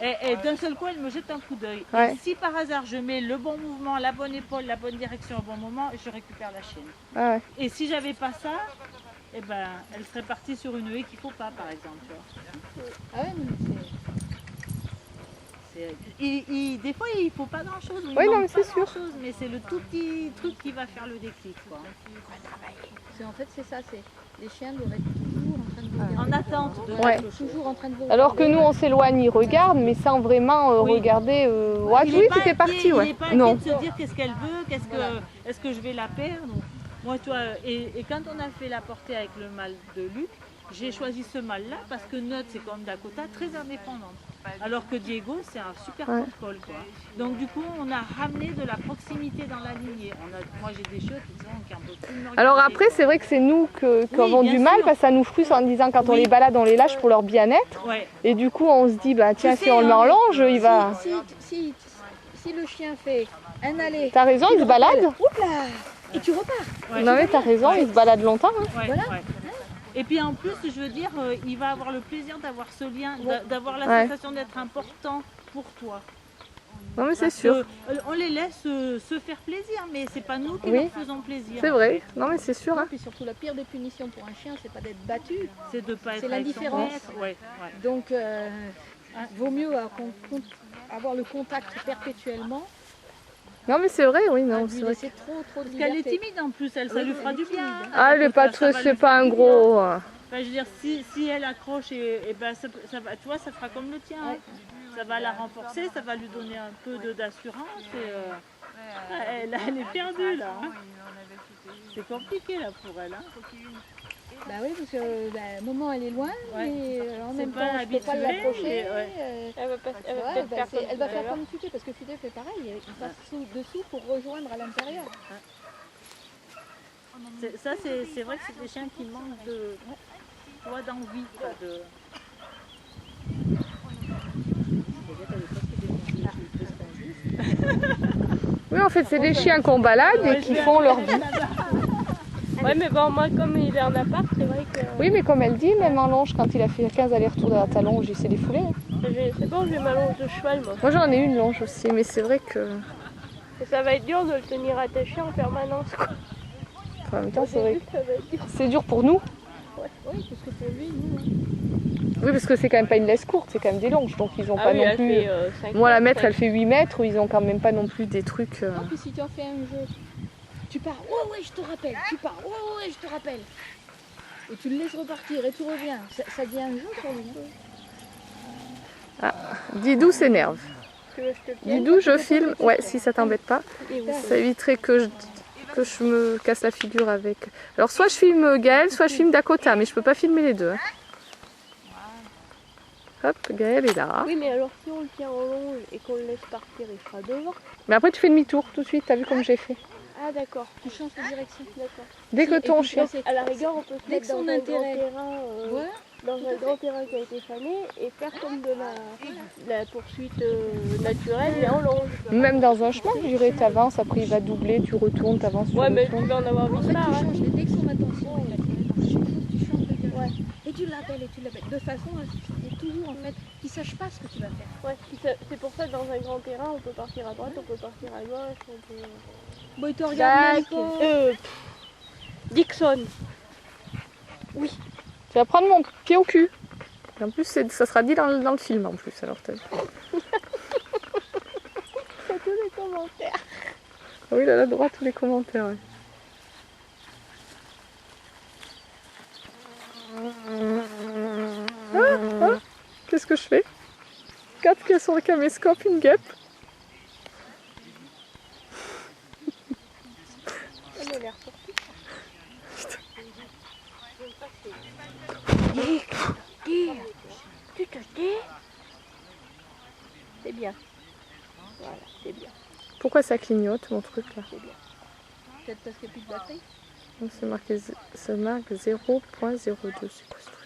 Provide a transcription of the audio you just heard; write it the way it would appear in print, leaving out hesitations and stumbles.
Et d'un seul coup, elle me jette un coup d'œil. Ouais. Et si par hasard je mets le bon mouvement, la bonne épaule, la bonne direction au bon moment, je récupère la chienne. Ah ouais. Et si j'avais pas ça, eh ben, elle serait partie sur une haie qu'il faut pas, par exemple. Tu vois. Ah ouais, mais Des fois, il faut pas grand chose. Oui, non, mais c'est sûr. Mais c'est le tout petit truc qui va faire le déclic. Quoi. en fait, c'est ça. Les chiens doivent être toujours en train de vous regarder. En attente de Ouais. Toujours en train de vous Alors que regarder. nous, on s'éloigne, ils regardent, mais sans vraiment Oui. regarder. Ouais, Il oui, est pas c'était inquiet, parti, Il ouais. n'est pas inquiet Non. de se dire qu'est-ce qu'elle veut, est-ce que je vais la perdre. Moi, toi, et quand on a fait la portée avec le mâle de Luc, j'ai choisi ce mâle-là parce que Note, c'est comme Dakota, très indépendante. Alors que Diego, c'est un super contrôle. Quoi. Donc du coup, on a ramené de la proximité dans la lignée. Moi, j'ai des chiots qui un peu plus me regarder. Alors après, c'est vrai que c'est nous qui avons du mal, parce que ça nous frustre en disant quand on les balade, on les lâche pour leur bien-être. Ouais. Et du coup, on se dit, bah tiens, si on le met en longe, il va... Si le chien fait un aller... T'as raison, il se balade. Oups là. Et tu repars. Ouais. Non mais t'as raison, il se balade longtemps. Hein. Ouais, Voilà. ouais. Et puis en plus, je veux dire, il va avoir le plaisir d'avoir ce lien, d'avoir la sensation d'être important pour toi. Non mais c'est Parce sûr. on les laisse se faire plaisir, mais c'est pas nous qui leur faisons plaisir. C'est vrai. Non mais c'est sûr. Hein. Et puis surtout, la pire des punitions pour un chien, c'est pas d'être battu. C'est de pas être. C'est l'indifférence. Ouais. Donc, vaut mieux avoir le contact perpétuellement. Non mais c'est vrai, oui, non, c'est vrai. trop de Parce liberté. qu'elle est timide en plus, ça lui fera du bien. Ah, elle est pas trop, c'est pas un gros. Enfin, je veux dire, si elle accroche, et ben, ça va, tu vois, ça fera comme le tien. Hein. Ça va la renforcer, ça va lui donner un peu d'assurance. Elle est perdue là. Hein. C'est compliqué là pour elle. Hein. Bah oui, parce que moment elle est loin, mais en même temps je peux pas habituée, l'approcher. Elle va faire comme Futé, parce que Futé fait pareil, il passe dessous pour rejoindre à l'intérieur. Ça c'est vrai que c'est des chiens qui manquent d'envie. De... Oui, en fait, c'est des chiens qu'on balade et qui font leur vie. Ouais, mais bon, moi, comme il est en appart, c'est vrai que... Oui, mais comme elle dit, même en longe, quand il a fait 15 allers-retours à ta longe, il s'est défoulé. Hein. C'est bon, j'ai ma longe de cheval, moi. Moi, j'en ai une longe aussi, mais c'est vrai que... Et ça va être dur de le tenir attaché en permanence, quoi. Enfin, en même temps, c'est vrai que c'est dur pour nous. Ouais. Oui, parce que pour lui, nous... Oui, parce que c'est quand même pas une laisse courte, c'est quand même des longes, donc ils ont pas non plus... Fait, 5 moi, la mètres, mètre, elle fait 8 mètres, ils ont quand même pas non plus des trucs... Non, puis si tu en fais un jeu, tu pars, ouais, je te rappelle, tu pars, ouais, je te rappelle. Et tu le laisses repartir et tu reviens, ça devient un jeu pour lui. Ah, Didou s'énerve. Tu veux que je te tienne? Didou, je filme, ouais, si ça t'embête pas. Et oui. Ça éviterait que je me casse la figure avec... Alors, soit je filme Gaël, soit je filme Dakota, mais je peux pas filmer les deux. Hein. Hop, Gaël est là. Oui, mais alors si on le tient en longe et qu'on le laisse partir, il sera devant. Mais après, tu fais demi-tour tout de suite, t'as vu comme j'ai fait. Ah d'accord, Tu changes de direction. d'accord. Dès que ton chien... À la rigueur, on peut se Dès que mettre dans son un intérêt. grand terrain, Voilà. dans un grand terrain qui a été fané et faire comme de la poursuite naturelle mais en longe. Même dans un chemin, je dirais, t'avances, après il va doubler, tu retournes, t'avances, tu Ouais, mais tu retournes. vas en avoir En vite fait, marre. tu Hein. changes dès que son attention est attirée par chaque fois, tu changes de direction. Et tu l'appelles, de façon à ce qu'il toujours, en fait, qu'il sache pas ce que tu vas faire. Ouais, c'est pour ça que dans un grand terrain, on peut partir à droite, on peut partir à gauche, on peut... Bon, il te regarde même pas. Dixon. Tu vas prendre mon pied au cul. Et en plus, ça sera dit dans le film, en plus. Alors, C'est tous les commentaires. Ah oui, là, droit, tous les commentaires. Ouais. Qu'est-ce que je fais? Regarde qu'il y a sur le caméscope une guêpe. Elle a l'air sortie. Tu te tais. C'est bien. Voilà, c'est bien. Pourquoi ça clignote, mon truc, là? C'est bien. Peut-être parce qu'il n'y a plus de batterie. C'est marqué 0.02. C'est quoi ce truc?